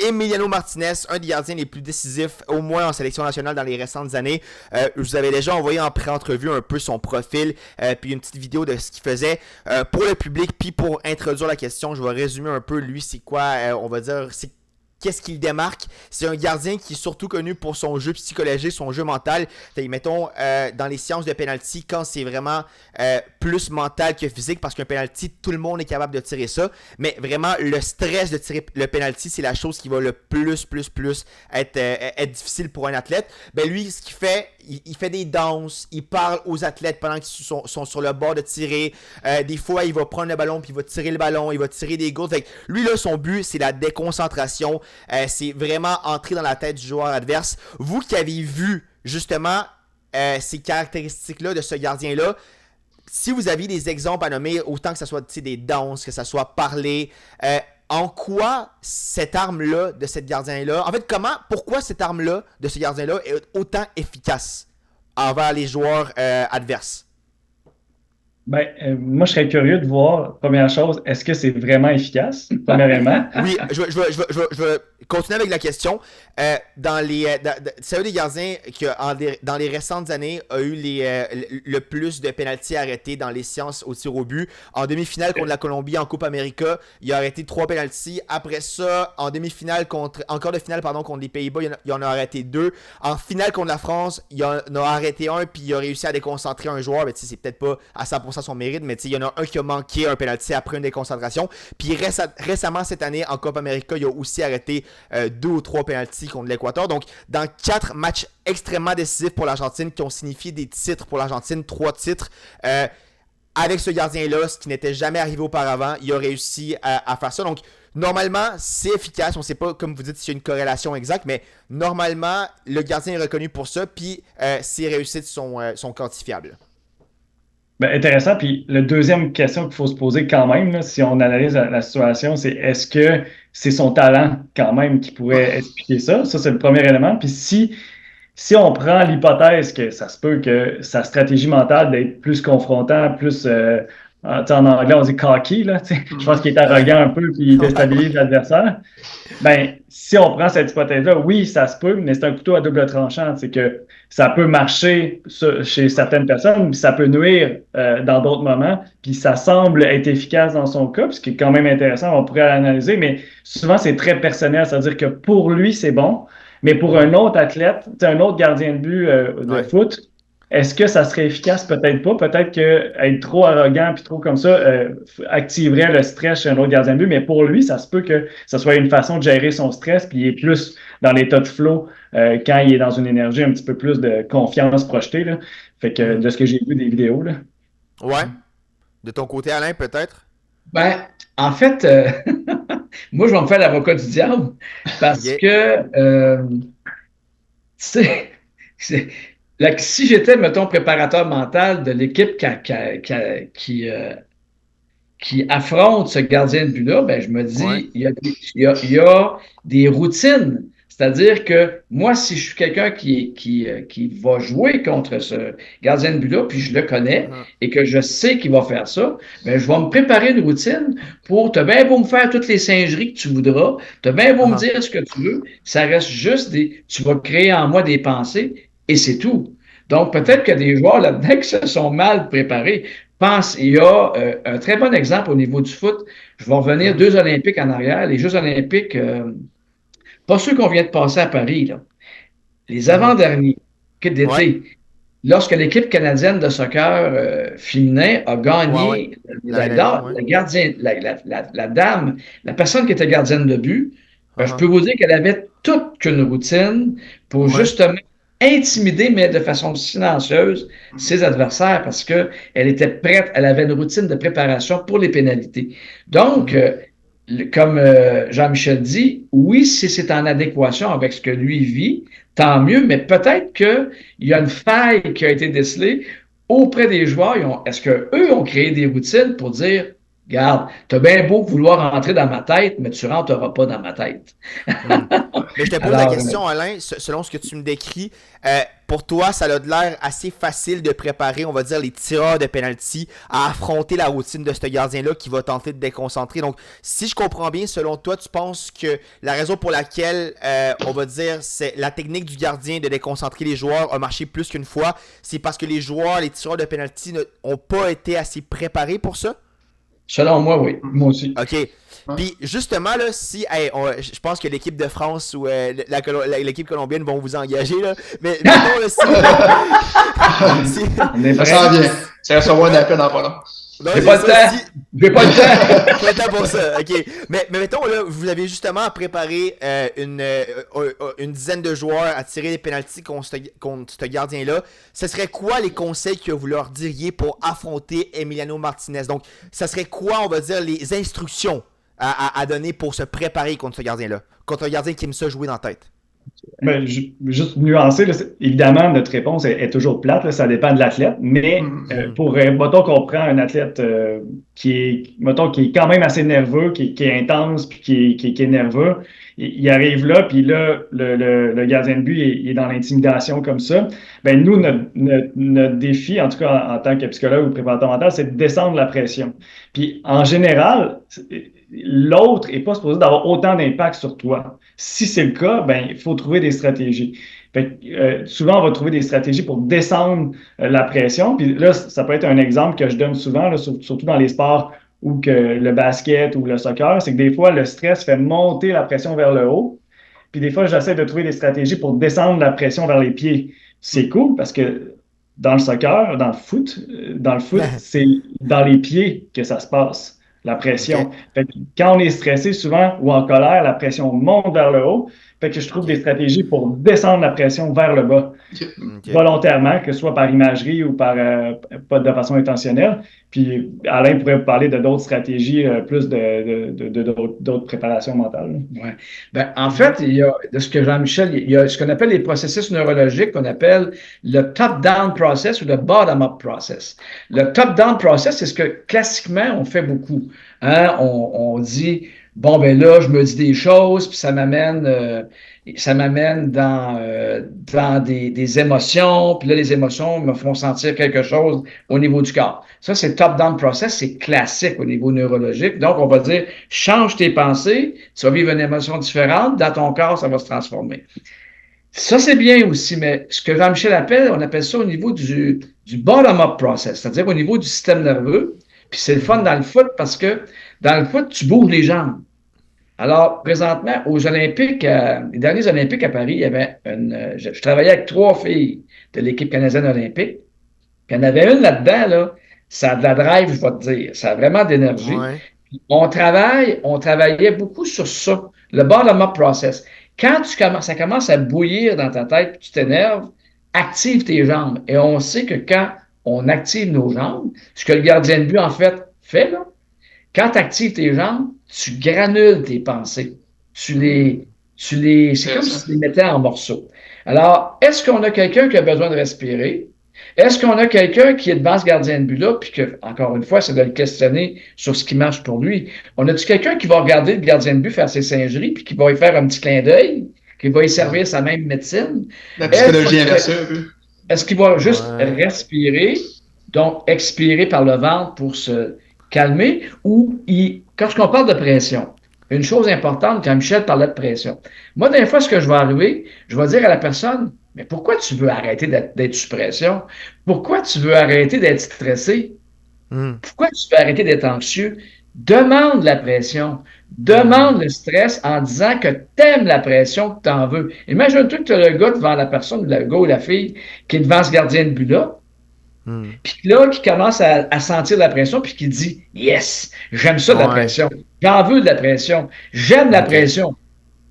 Emiliano Martinez, un des gardiens les plus décisifs, au moins en sélection nationale dans les récentes années. Je vous avais déjà envoyé en pré-entrevue un peu son profil, puis une petite vidéo de ce qu'il faisait pour le public. Puis pour introduire la question, je vais résumer un peu lui, c'est quoi, on va dire, c'est qu'est-ce qui le démarque? C'est un gardien qui est surtout connu pour son jeu psychologique, son jeu mental. Fait, mettons, dans les séances de penalty, quand c'est vraiment plus mental que physique, parce qu'un penalty, tout le monde est capable de tirer ça. Mais vraiment, le stress de tirer le penalty, c'est la chose qui va le plus être difficile pour un athlète. Ben lui, ce qu'il fait, il fait des danses, il parle aux athlètes pendant qu'ils sont sur le bord de tirer. Des fois, il va prendre le ballon, puis il va tirer le ballon, il va tirer des goals. Fait que lui, là, son but, c'est la déconcentration. C'est vraiment entrer dans la tête du joueur adverse. Vous qui avez vu, justement, ces caractéristiques-là de ce gardien-là, si vous aviez des exemples à nommer, autant que ce soit des danses, que ce soit parler, en quoi cette arme-là de cette gardien-là, en fait, pourquoi cette arme-là de ce gardien-là est autant efficace envers les joueurs adverses? Moi, je serais curieux de voir, première chose, est-ce que c'est vraiment efficace, premièrement? Oui, je vais continuer avec la question. C'est un des gardiens qui, dans les récentes années, a eu le plus de pénaltys arrêtés dans les séances au tir au but. En demi-finale contre la Colombie en Coupe América, il a arrêté 3 pénaltys. Après ça, en demi-finale encore de finale, pardon, contre les Pays-Bas, il en a arrêté 2. En finale contre la France, il en a arrêté un, puis il a réussi à déconcentrer un joueur. Mais c'est peut-être pas à 100% son mérite, mais il y en a un qui a manqué un pénalty après une déconcentration. Puis récemment, cette année, en Coupe América, il a aussi arrêté 2 ou 3 pénaltys contre l'Équateur. Donc, dans 4 matchs extrêmement décisifs pour l'Argentine, qui ont signifié des titres pour l'Argentine, 3 titres, avec ce gardien-là, ce qui n'était jamais arrivé auparavant, il a réussi à faire ça. Donc, normalement, c'est efficace. On ne sait pas, comme vous dites, s'il y a une corrélation exacte, mais normalement, le gardien est reconnu pour ça, puis ses réussites sont quantifiables. Intéressant. Puis, la deuxième question qu'il faut se poser quand même, là, si on analyse la situation, c'est est-ce que c'est son talent quand même qui pourrait expliquer ça? Ça, c'est le premier élément. Puis, si on prend l'hypothèse que ça se peut que sa stratégie mentale d'être plus confrontant, plus, en anglais, on dit cocky, là, je pense qu'il est Ouais. arrogant un peu puis il déstabilise l'adversaire. Si on prend cette hypothèse-là, oui, ça se peut, mais c'est un couteau à double tranchant. C'est que ça peut marcher chez certaines personnes, mais ça peut nuire dans d'autres moments. Puis ça semble être efficace dans son cas, ce qui est quand même intéressant, on pourrait l'analyser, mais souvent c'est très personnel. C'est-à-dire que pour lui, c'est bon, mais pour un autre athlète, un autre gardien de but de Ouais. foot, est-ce que ça serait efficace? Peut-être pas. Peut-être que être trop arrogant puis trop comme ça activerait le stress chez un autre gardien de but, mais pour lui, ça se peut que ce soit une façon de gérer son stress, puis il est plus dans l'état de flow quand il est dans une énergie un petit peu plus de confiance projetée, là. Fait que Mhm. de ce que j'ai vu des vidéos, là. Ouais. De ton côté, Alain, peut-être? Ben, en fait, moi, je vais me faire l'avocat du diable parce Ok. que, tu sais, c'est- si j'étais, mettons, préparateur mental de l'équipe qui affronte ce gardien de but-là, ben, je me Ouais. dis, il y a des routines. C'est-à-dire que moi, si je suis quelqu'un qui va jouer contre ce gardien de but-là, puis je le connais Mhm. et que je sais qu'il va faire ça, ben, je vais me préparer une routine pour, t'as bien beau me faire toutes les singeries que tu voudras, t'as bien beau me Mhm. dire ce que tu veux, ça reste juste tu vas créer en moi des pensées et c'est tout. Donc, Mhm. peut-être qu'il y a des joueurs là-dedans qui se sont mal préparés. Il y a un très bon exemple au niveau du foot. Je vais revenir Mhm. 2 Olympiques en arrière. Les Jeux Olympiques, pas ceux qu'on vient de passer à Paris, là. Les Mhm. avant-derniers, Ouais. d'été. Lorsque l'équipe canadienne de soccer féminin a Ouais, ouais. gagné la La médaille médaille d'or, d'or, ouais. le gardien, la dame, la personne qui était gardienne de but, je Mhm. peux vous dire qu'elle avait toute qu'une routine pour Ouais. justement intimider, mais de façon silencieuse, ses adversaires parce qu'elle était prête, elle avait une routine de préparation pour les pénalités. Donc, Mhm. comme Jean-Michel dit, oui, si c'est en adéquation avec ce que lui vit, tant mieux, mais peut-être qu'il y a une faille qui a été décelée auprès des joueurs. Est-ce qu'eux ont créé des routines pour dire, Regarde, t'as bien beau vouloir rentrer dans ma tête, mais tu rentreras pas dans ma tête. Mais je te pose la question, Alain, selon ce que tu me décris, pour toi, ça a de l'air assez facile de préparer, on va dire, les tireurs de penalty à affronter la routine de ce gardien-là qui va tenter de déconcentrer. Donc, si je comprends bien, selon toi, tu penses que la raison pour laquelle, on va dire, c'est la technique du gardien de déconcentrer les joueurs a marché plus qu'une fois, c'est parce que les joueurs, les tireurs de penalty n'ont pas été assez préparés pour ça? Selon moi, oui. Moi aussi. OK. Puis justement, là, si je pense que l'équipe de France ou l'équipe colombienne vont vous engager, là. Mais mettons, là, ça s'en vient. C'est recevoir d'appel dans pas long. J'ai pas le temps. J'ai pas le temps. Pas le temps pour ça, ok. Mais mettons, là, vous avez justement préparé une dizaine de joueurs à tirer des pénaltys contre ce gardien-là. Ce serait quoi les conseils que vous leur diriez pour affronter Emiliano Martinez? Donc, ça serait quoi, on va dire, les instructions à donner pour se préparer contre ce gardien-là? Contre un gardien qui aime ça jouer dans la tête? Ben, juste nuancer, là, évidemment, notre réponse est toujours plate, là, ça dépend de l'athlète, mais mettons qu'on prend un athlète qui est quand même assez nerveux, qui est intense, puis qui est nerveux, il arrive là, puis là, le gardien de but il est dans l'intimidation comme ça. Ben, nous, notre défi, en tout cas en tant que psychologue ou préparateur mental, c'est de descendre la pression. Puis en général, l'autre n'est pas supposé d'avoir autant d'impact sur toi. Si c'est le cas, ben, il faut trouver des stratégies. Fait que, souvent, on va trouver des stratégies pour descendre la pression. Puis là, ça peut être un exemple que je donne souvent, là, surtout dans les sports ou que le basket ou le soccer, c'est que des fois, le stress fait monter la pression vers le haut. Puis des fois, j'essaie de trouver des stratégies pour descendre la pression vers les pieds. C'est cool parce que dans le soccer, dans le foot, c'est dans les pieds que ça se passe. La pression. Okay. Fait que quand on est stressé souvent ou en colère, la pression monte vers le haut. Fait que je trouve des stratégies pour descendre la pression vers le bas. Volontairement, que ce soit par imagerie ou pas de façon intentionnelle. Puis Alain pourrait vous parler de d'autres stratégies, plus d'autres préparations mentales. Ouais. Ben, en fait, il y a, de ce que Jean-Michel, il y a ce qu'on appelle les processus neurologiques qu'on appelle le top-down process ou le bottom-up process. Le top-down process, c'est ce que classiquement on fait beaucoup. Hein? On dit, bon, ben là, je me dis des choses, puis ça m'amène dans des émotions, puis là, les émotions me font sentir quelque chose au niveau du corps. Ça, c'est top-down process, c'est classique au niveau neurologique. Donc, on va dire, change tes pensées, tu vas vivre une émotion différente, dans ton corps, ça va se transformer. Ça, c'est bien aussi, mais ce que Jean-Michel appelle, on appelle ça au niveau du bottom-up process, c'est-à-dire au niveau du système nerveux. Puis c'est le fun dans le foot parce que dans le foot, tu bouges les jambes. Alors, présentement, aux Olympiques, les derniers Olympiques à Paris, il y avait je travaillais avec 3 filles de l'équipe canadienne olympique. Puis il y en avait une là-dedans, là, ça a de la drive, je vais te dire. Ça a vraiment d'énergie. Ouais. On travaillait beaucoup sur ça, le bottom-up process. Quand ça commence à bouillir dans ta tête, tu t'énerves, active tes jambes. Et on sait que quand on active nos jambes, ce que le gardien de but, en fait là, quand tu actives tes jambes, tu granules tes pensées. C'est comme si tu les mettais en morceaux. Alors, est-ce qu'on a quelqu'un qui a besoin de respirer? Est-ce qu'on a quelqu'un qui est devant ce gardien de but-là, puis que, encore une fois, c'est de le questionner sur ce qui marche pour lui? On a-tu quelqu'un qui va regarder le gardien de but faire ses singeries, puis qui va y faire un petit clin d'œil, qui va y servir sa même médecine? La psychologie inversée, un peu. Est-ce qu'il va juste respirer, donc expirer par le ventre pour se calmer, ou quand on parle de pression, une chose importante, quand Michel parlait de pression, moi, des fois, ce que je vais arriver, je vais dire à la personne, mais pourquoi tu veux arrêter d'être sous pression? Pourquoi tu veux arrêter d'être stressé? Pourquoi tu veux arrêter d'être anxieux? Demande la pression. Demande le stress en disant que tu aimes la pression, que tu en veux. Imagine-toi que tu as le gars devant la personne, le gars ou la fille, qui est devant ce gardien de but-là, puis là, qui commence à sentir la pression, puis qui dit « Yes, j'aime ça de la pression. J'en veux de la pression. J'aime la pression. »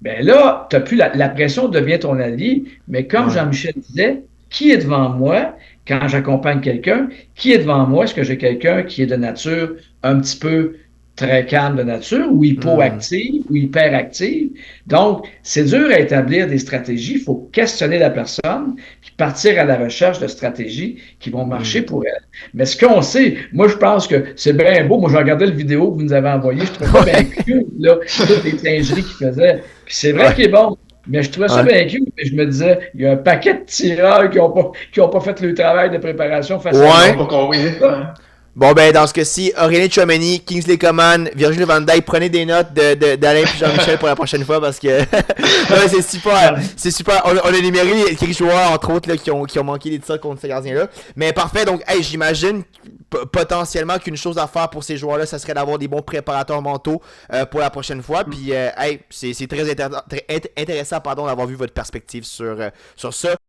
Bien là, t'as plus la pression devient ton allié, mais comme Jean-Michel disait, qui est devant moi quand j'accompagne quelqu'un? Qui est devant moi? Est-ce que j'ai quelqu'un qui est de nature un petit peu très calme de nature, ou hypoactive, ou hyperactive. Donc, c'est dur à établir des stratégies. Il faut questionner la personne, puis partir à la recherche de stratégies qui vont marcher pour elle. Mais ce qu'on sait, moi, je pense que c'est bien beau. Moi, j'ai regardé la vidéo que vous nous avez envoyée. Je trouvais ça bien cute, là, toutes les singeries qu'il faisait. Puis c'est vrai qu'il est bon. Mais je trouvais ça bien cute, mais je me disais, il y a un paquet de tireurs qui ont pas fait le travail de préparation facilement. Bon, ben, dans ce cas-ci, Aurélien Tchouameni, Kingsley Coman, Virgil van Dijk, prenez des notes d'Alain et Jean-Michel pour la prochaine fois parce que ouais, c'est super. C'est super. On a énuméré quelques joueurs, entre autres, là, qui ont manqué des tirs contre ces gardiens-là. Mais parfait, donc, hey, j'imagine potentiellement qu'une chose à faire pour ces joueurs-là, ça serait d'avoir des bons préparateurs mentaux pour la prochaine fois. Puis, hey, c'est très intéressant, pardon, d'avoir vu votre perspective sur ça.